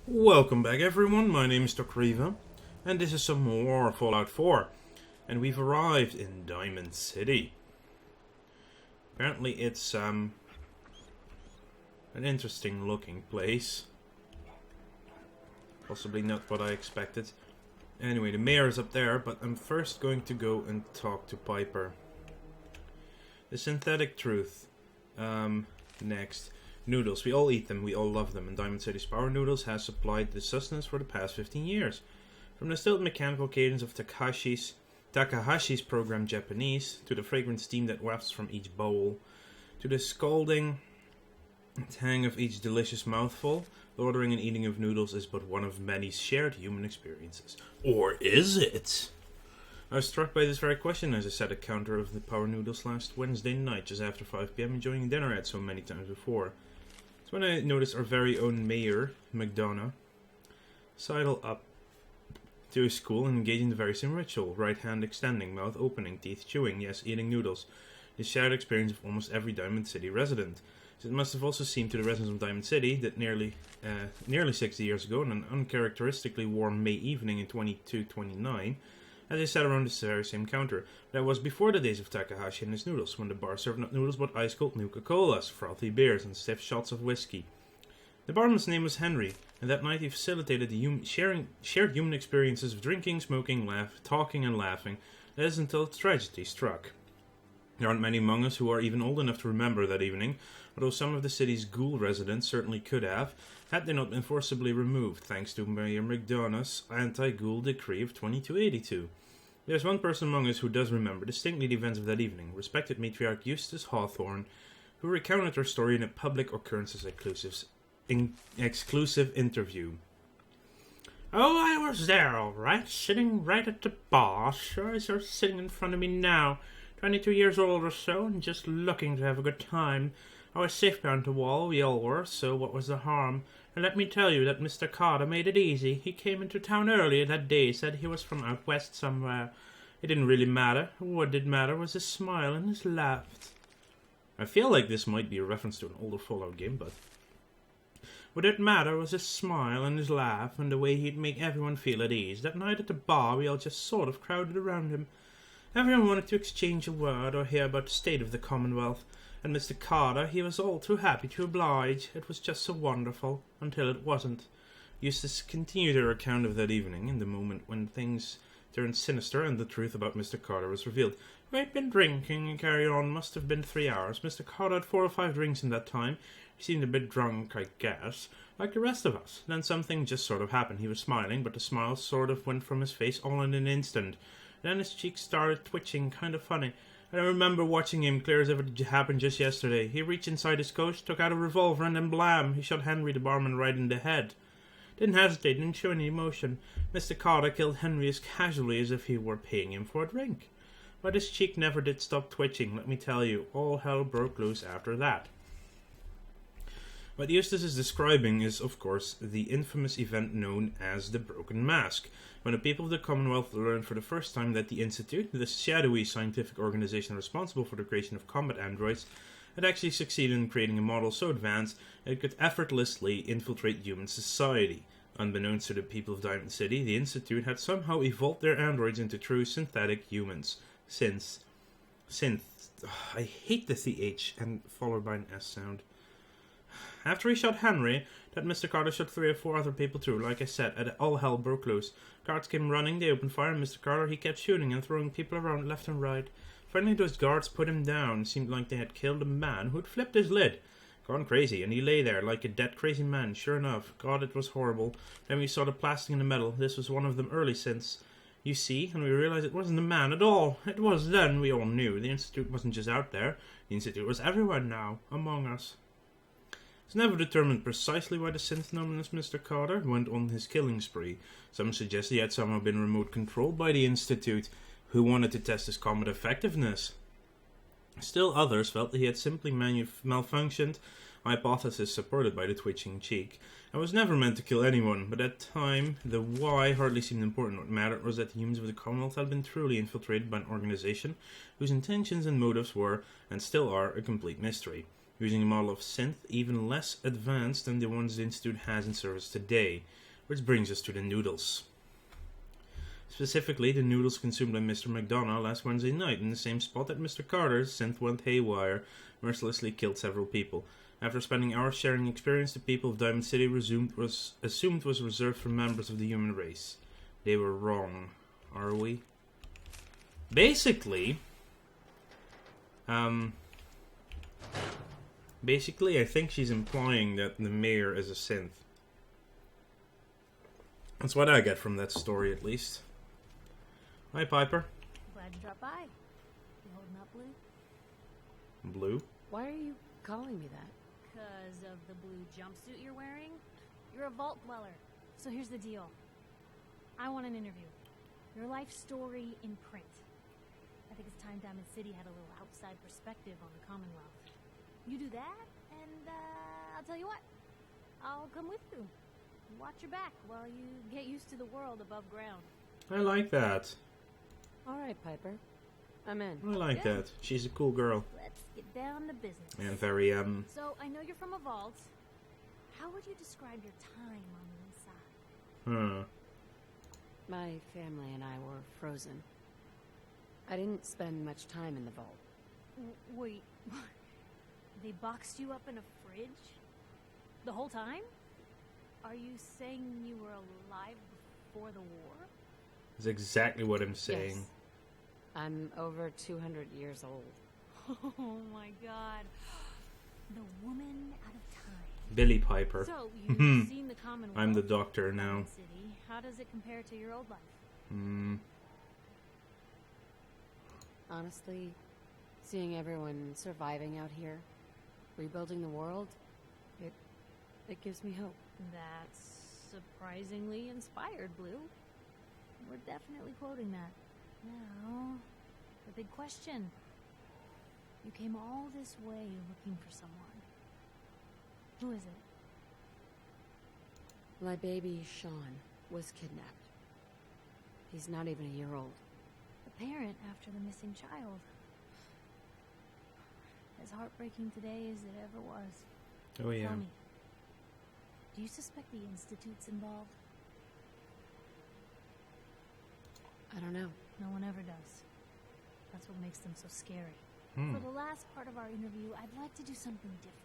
Welcome back everyone, my name is Dr. Riva, and this is some more Fallout 4, and we've arrived in Diamond City. Apparently it's an interesting looking place. Possibly not what I expected. Anyway, the mayor is up there, but I'm first going to go and talk to Piper. The synthetic truth. Next. Noodles, we all eat them, we all love them, and Diamond City's Power Noodles has supplied the sustenance for the past 15 years. From the still mechanical cadence of Takahashi's programmed Japanese, to the fragrant steam that wafts from each bowl, to the scalding tang of each delicious mouthful, the ordering and eating of noodles is but one of many shared human experiences. Or is it? I was struck by this very question as I sat at the counter of the Power Noodles last Wednesday night, just after 5 PM, enjoying dinner I had so many times before. It's when I noticed our very own mayor, McDonough, sidle up to his school and engage in the very same ritual, right hand extending, mouth opening, teeth chewing, yes, eating noodles. The shared experience of almost every Diamond City resident. So it must have also seemed to the residents of Diamond City that nearly 60 years ago, on an uncharacteristically warm May evening in 2229, as they sat around this very same counter. That was before the days of Takahashi and his noodles, when the bar served not noodles but ice-cold Nuka-Colas, frothy beers, and stiff shots of whiskey. The barman's name was Henry, and that night he facilitated the shared human experiences of drinking, smoking, talking, and laughing. That is until tragedy struck. There aren't many among us who are even old enough to remember that evening, although some of the city's ghoul residents certainly could have, had they not been forcibly removed, thanks to Mayor McDonough's anti-ghoul decree of 2282. There's one person among us who does remember distinctly the events of that evening, respected matriarch Eustace Hawthorne, who recounted her story in a public occurrences exclusive interview. "Oh, I was there all right, sitting right at the bar, sure as you're sitting in front of me now, 22 years old or so, and just looking to have a good time. I was safe behind the wall, we all were, so what was the harm? And let me tell you that Mr. Carter made it easy. He came into town earlier that day, said he was from out west somewhere. It didn't really matter. What did matter was his smile and his laugh." I feel like this might be a reference to an older Fallout game, but... "What did matter was his smile and his laugh, and the way he'd make everyone feel at ease. That night at the bar, we all just sort of crowded around him. Everyone wanted to exchange a word or hear about the state of the Commonwealth. And Mr. Carter, he was all too happy to oblige. It was just so wonderful, until it wasn't." Eustace continued her account of that evening, in the moment when things turned sinister and the truth about Mr. Carter was revealed. "We'd been drinking and carried on, must have been 3 hours. Mr. Carter had 4 or 5 drinks in that time. He seemed a bit drunk, I guess, like the rest of us. Then something just sort of happened. He was smiling, but the smile sort of went from his face all in an instant. Then his cheeks started twitching, kind of funny. I remember watching him clear as if it happened just yesterday. He reached inside his coat, took out a revolver, and then blam, he shot Henry the barman right in the head. Didn't hesitate, didn't show any emotion. Mr. Carter killed Henry as casually as if he were paying him for a drink. But his cheek never did stop twitching, let me tell you. All hell broke loose after that." What Eustace is describing is, of course, the infamous event known as the Broken Mask, when the people of the Commonwealth learned for the first time that the Institute, the shadowy scientific organization responsible for the creation of combat androids, had actually succeeded in creating a model so advanced that it could effortlessly infiltrate human society. Unbeknownst to the people of Diamond City, the Institute had somehow evolved their androids into true synthetic humans. Synth. I hate the CH and followed by an S sound. After he shot Henry, that Mr. Carter shot 3 or 4 other people too. Like I said, all hell broke loose. Guards came running, they opened fire, and Mr. Carter, he kept shooting and throwing people around left and right. Finally, those guards put him down. It seemed like they had killed a man who had flipped his lid. Gone crazy, and he lay there like a dead crazy man, sure enough. God, it was horrible. Then we saw the plastic and the metal. This was one of them early synths. You see, and we realized it wasn't a man at all. It was then, we all knew. The Institute wasn't just out there. The Institute was everywhere now, among us. It's never determined precisely why the synth known as Mr. Carter went on his killing spree. Some suggest he had somehow been remote controlled by the Institute, who wanted to test his combat effectiveness. Still others felt that he had simply malfunctioned, a hypothesis supported by the twitching cheek, and was never meant to kill anyone, but at the time, the why hardly seemed important. What mattered was that the humans of the Commonwealth had been truly infiltrated by an organization whose intentions and motives were, and still are, a complete mystery. using a model of synth even less advanced than the ones the Institute has in service today. Which brings us to the noodles. Specifically, the noodles consumed by Mr. McDonough last Wednesday night in the same spot that Mr. Carter's synth went haywire, mercilessly killed several people. After spending hours sharing experience, the people of Diamond City assumed was reserved for members of the human race. They were wrong. Are we? Basically, I think she's implying that the mayor is a synth. That's what I get from that story, at least. Hi, Piper. Glad you dropped by. You holding up, Blue? Blue? Why are you calling me that? Because of the blue jumpsuit you're wearing? You're a vault dweller. So here's the deal. I want an interview. Your life story in print. I think it's time Diamond City had a little outside perspective on the Commonwealth. You do that, and I'll tell you what. I'll come with you. Watch your back while you get used to the world above ground. I like that. All right, Piper. I'm in. I like that. She's a cool girl. Let's get down to business. And very, So, I know you're from a vault. How would you describe your time on the inside? My family and I were frozen. I didn't spend much time in the vault. Wait, they boxed you up in a fridge? The whole time? Are you saying you were alive before the war? That's exactly what I'm saying. Yes. I'm over 200 years old. Oh my god. The woman out of time. Billy Piper. So, you've seen the Commonwealth. I'm the doctor now. City. How does it compare to your old life? Honestly, seeing everyone surviving out here, rebuilding the world, it gives me hope. That's surprisingly inspired, Blue. We're definitely quoting that. Now, the big question. You came all this way looking for someone. Who is it? My baby, Shaun, was kidnapped. He's not even a year old. The parent after the missing child. As heartbreaking today as it ever was. Oh, yeah. Tell me, do you suspect the Institute's involved? I don't know. No one ever does. That's what makes them so scary. Hmm. For the last part of our interview, I'd like to do something different.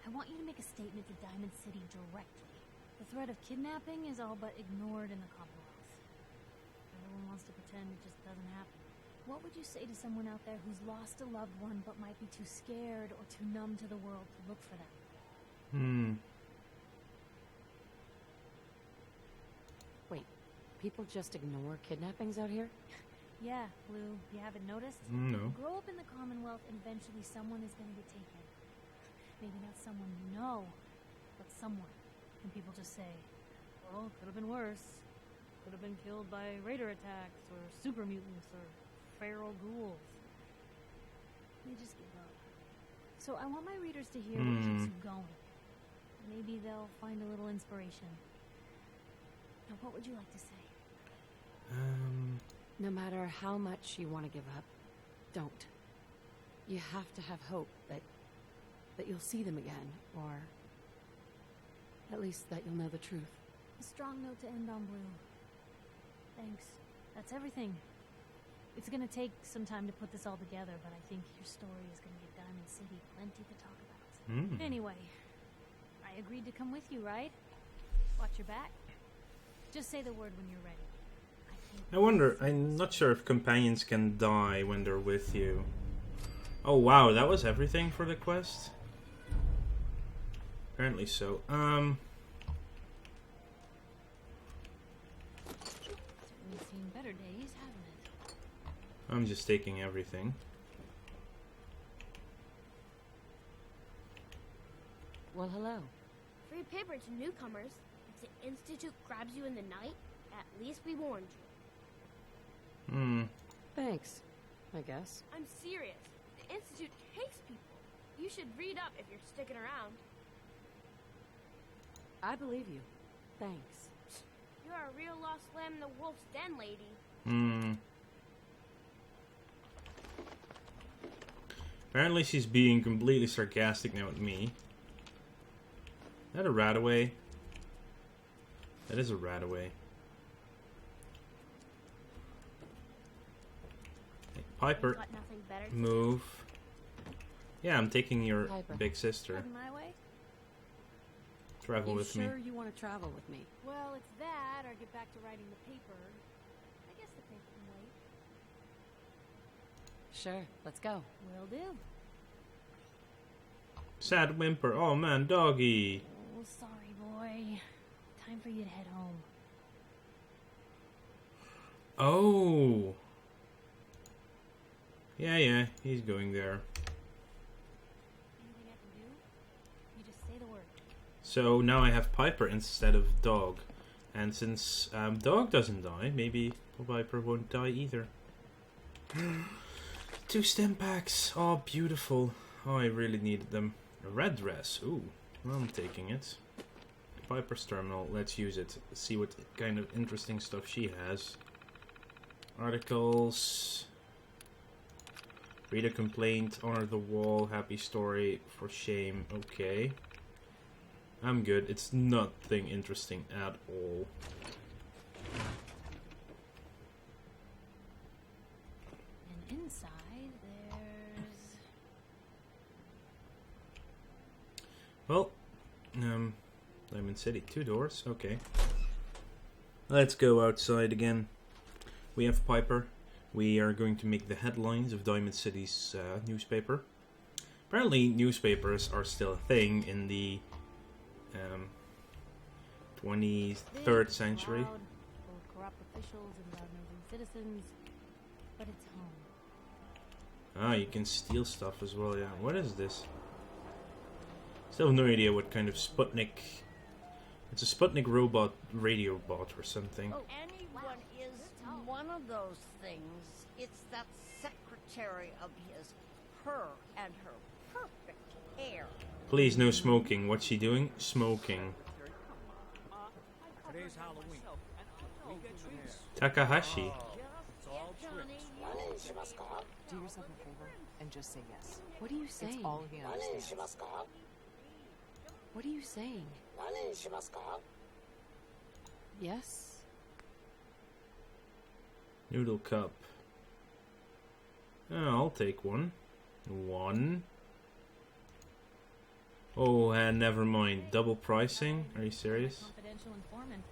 I want you to make a statement to Diamond City directly. The threat of kidnapping is all but ignored in the Commonwealth. Everyone wants to pretend it just doesn't happen. What would you say to someone out there who's lost a loved one but might be too scared or too numb to the world to look for them? Wait, people just ignore kidnappings out here? Yeah, Blue, you haven't noticed? No. Grow up in the Commonwealth and eventually someone is going to get taken. Maybe not someone you know, but someone. And people just say, well, could have been worse. Could have been killed by raider attacks, or super mutants, or feral ghouls. They just give up. So I want my readers to hear what keeps you going. Maybe they'll find a little inspiration. Now, what would you like to say? No matter how much you want to give up, don't. You have to have hope that you'll see them again, or at least that you'll know the truth. A strong note to end on, Blue. Thanks. That's everything. It's gonna take some time to put this all together, but I think your story is gonna give Diamond City plenty to talk about. Anyway, I agreed to come with you, right? Watch your back. Just say the word when you're ready. I wonder, I'm not sure if companions can die when they're with you. Oh wow, that was everything for the quest? Apparently so. Certainly seen better days, haven't it? I'm just taking everything. Well, hello. Free paper to newcomers. If the Institute grabs you in the night, at least we warned you. Thanks, I guess. I'm serious. The Institute hates people. You should read up if you're sticking around. I believe you. Thanks. You're a real lost lamb in the wolf's den, lady. Apparently she's being completely sarcastic now at me. Is that a Radaway? That is a Radaway. Hey, Piper, Got nothing better to move. Yeah, I'm taking your Piper. big sister. Heading my way? Travel You with sure me. you want to travel with me? Well, it's that, or get back to writing the paper. I guess the paper can wait. Sure, let's go. Will do. Sad whimper. Oh man, doggy. Oh, sorry, boy. Time for you to head home. Oh. Yeah, he's going there. Anything I can do? You just say the word. So now I have Piper instead of Dog. And since Dog doesn't die, maybe Piper won't die either. 2 stem packs. Oh, beautiful. Oh, I really needed them. A red dress. Ooh, well, I'm taking it. Piper's terminal. Let's use it. See what kind of interesting stuff she has. Articles. Read a complaint. Honor the wall. Happy story. For shame. Okay. I'm good. It's nothing interesting at all. And inside, there's... Well, Diamond City. 2 doors. Okay. Let's go outside again. We have Piper. We are going to make the headlines of Diamond City's newspaper. Apparently, newspapers are still a thing in the 23rd century. Loud, full of corrupt officials and loud-nosing citizens, but it's home. Ah, you can steal stuff as well, yeah. What is this? Still have no idea what kind of Sputnik... It's a Sputnik robot, radio bot or something. Oh, anyone is one of those things. It's that secretary of his, her and her perfect hair. Please, no smoking. What's she doing? Smoking. Today's Halloween. We get treats. Takahashi. It's all tricks. Do yourself a favor and just say yes. What are you saying? It's all he understands. What are you saying? Yes? Noodle cup. Oh, I'll take one. 1. Oh, and never mind. Double pricing? Are you serious? Confidential informant.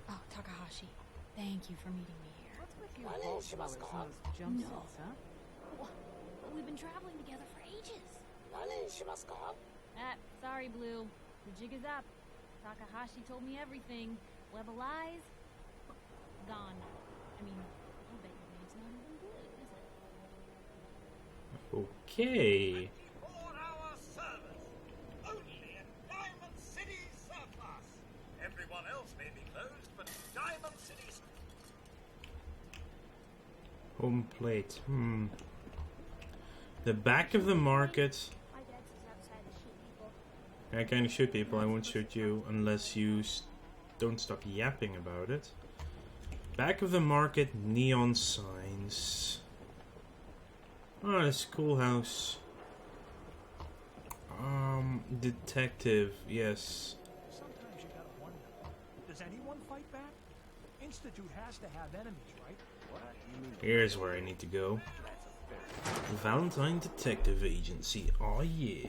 Oh, Takahashi, thank you for meeting me here. What's with you vault dwellers and those jumpsuits, huh? Well, we've been traveling together for ages. Sorry, Blue. The jig is up. Takahashi told me everything. Web of lies? Gone. I mean, I'll bet your name's not even blue, is it? Okay. 4-hour service. Only at Diamond City Surplus. Everyone else may be closed, but Diamond City's... Home plate. The back of the market. My dad says outside to shoot people. I kind of shoot people. I won't shoot you unless you don't stop yapping about it. Back of the market, neon signs. Oh, this schoolhouse. Detective, yes. Sometimes you gotta wonder, does anyone fight back? Institute has to have enemies, right? What? You mean... Here's where I need to go. Valentine Detective Agency. Oh yeah.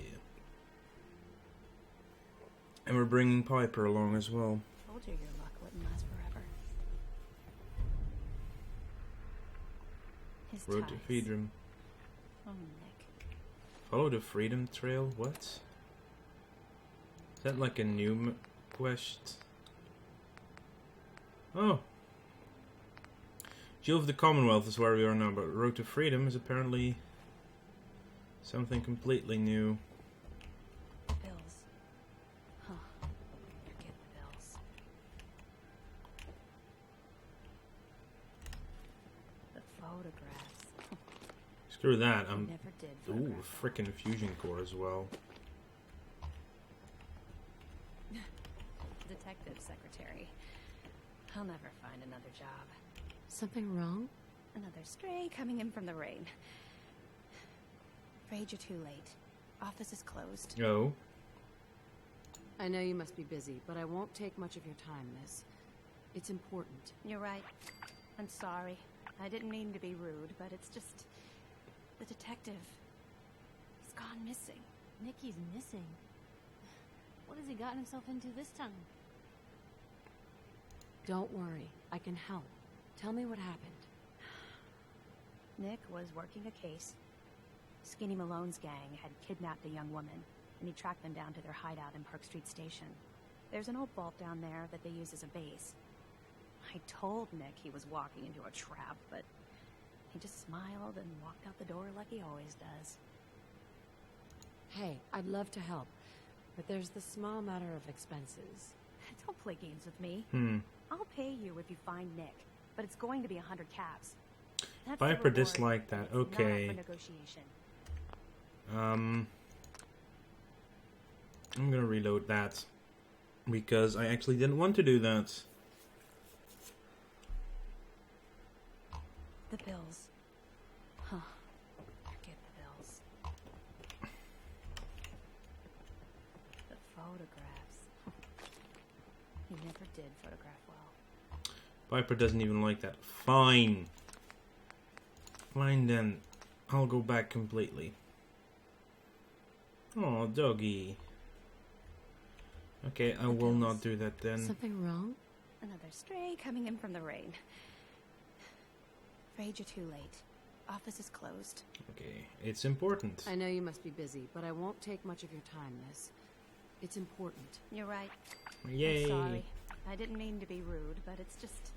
And we're bringing Piper along as well. Told you your luck wouldn't last forever. His Road to ties. Freedom. Oh, Nick. Follow the Freedom Trail? What? Is that like a new quest? Oh. Jewel of the Commonwealth is where we are now, but Road to Freedom is apparently something completely new. Bills. Huh. Forget the bills. The photographs. Screw that. I'm... Never did Ooh, photograph. frickin' fusion core as well. Detective secretary. I'll never find another job. Something wrong? Another stray coming in from the rain. Afraid you're too late. Office is closed. Oh. I know you must be busy, but I won't take much of your time, miss. It's important. You're right. I'm sorry. I didn't mean to be rude, but it's just... the detective... he's gone missing. Nicky's missing. What has he gotten himself into this time? Don't worry. I can help. Tell me what happened. Nick was working a case. Skinny Malone's gang had kidnapped a young woman, and he tracked them down to their hideout in Park Street Station. There's an old vault down there that they use as a base. I told Nick he was walking into a trap, but he just smiled and walked out the door like he always does. Hey, I'd love to help, but there's the small matter of expenses. Don't play games with me. I'll pay you if you find Nick, but it's going to be 100 caps. That's the Viper reward. disliked that. It's not up Okay. for negotiation. I'm gonna reload that because I actually didn't want to do that. The bills. Huh. Forget the bills. The photographs. He never did photograph well. Viper doesn't even like that. Fine. Fine then. I'll go back completely. Oh, doggy. Okay, I will not do that then. Something wrong? Another stray coming in from the rain. Afraid you're too late. Office is closed. Okay, it's important. I know you must be busy, but I won't take much of your time, miss. It's important. You're right. Yay. I'm sorry. I didn't mean to be rude, but it's just...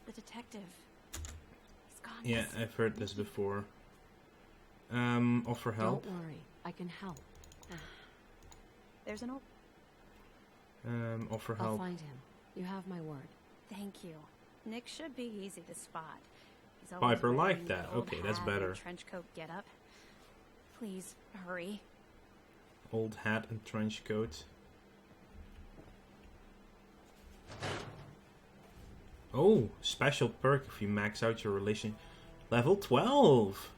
the detective. He's gone Yeah, missing. I've heard this before. Offer help. Don't worry. I can help. There's an old... Offer I'll help. find him. You have my word. Thank you. Nick should be easy to spot. He's always Viper wearing liked that. old Okay, that's hat better. and trench coat getup. Please, hurry. Old hat and trench coat. Oh, special perk if you max out your relation. Level 12!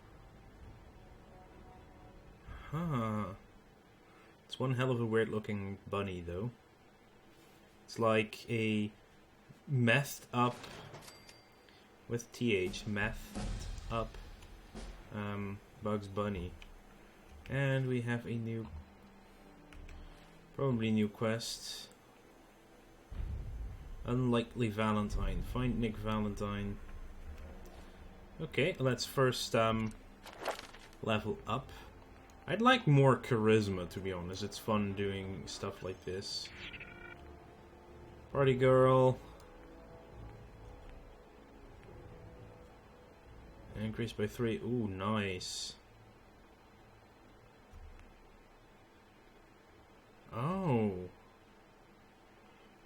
Huh. It's one hell of a weird looking bunny though. It's like a methed up with TH, methed up Bugs Bunny. And we have a new, probably new quest. Unlikely Valentine. Find Nick Valentine. Okay, let's first level up. I'd like more charisma, to be honest. It's fun doing stuff like this. Party girl. Increased by 3. Ooh, nice. Oh.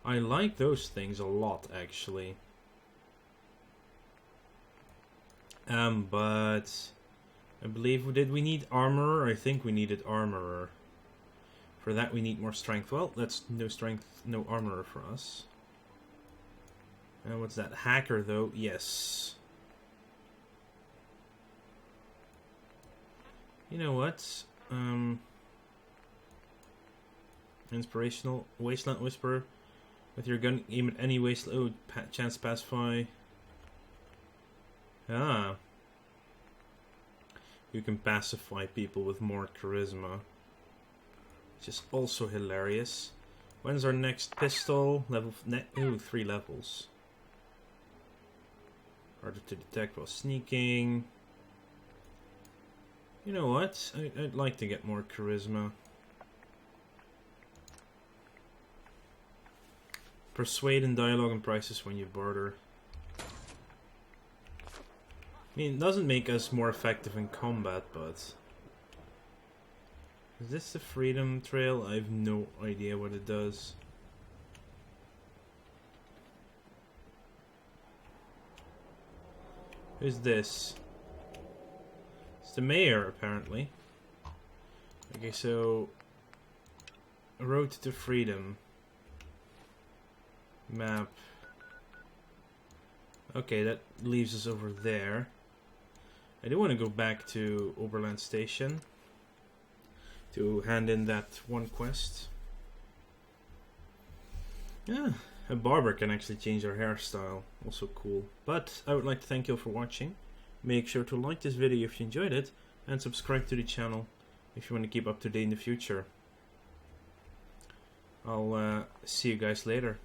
I like those things a lot, actually. But I believe, did we need armorer? I think we needed armorer. For that we need more strength. Well, that's no strength, no armorer for us. And what's that? Hacker, though? Yes. You know what? Inspirational. Wasteland Whisperer. With your gun, aim at any wasteland. Oh, chance to pacify. Ah. You can pacify people with more charisma. Which is also hilarious. When's our next pistol? Level... Ooh, 3 levels. Harder to detect while sneaking. You know what? I'd like to get more charisma. Persuade in dialogue and prices when you barter. I mean, it doesn't make us more effective in combat, but... Is this the Freedom Trail? I have no idea what it does. Who's this? It's the mayor, apparently. Okay, so... Road to Freedom. Map. Okay, that leaves us over there. I do want to go back to Oberland Station. to hand in that one quest. Yeah, a barber can actually change their hairstyle. Also cool. But I would like to thank you all for watching. Make sure to like this video if you enjoyed it, and subscribe to the channel if you want to keep up to date in the future. I'll see you guys later.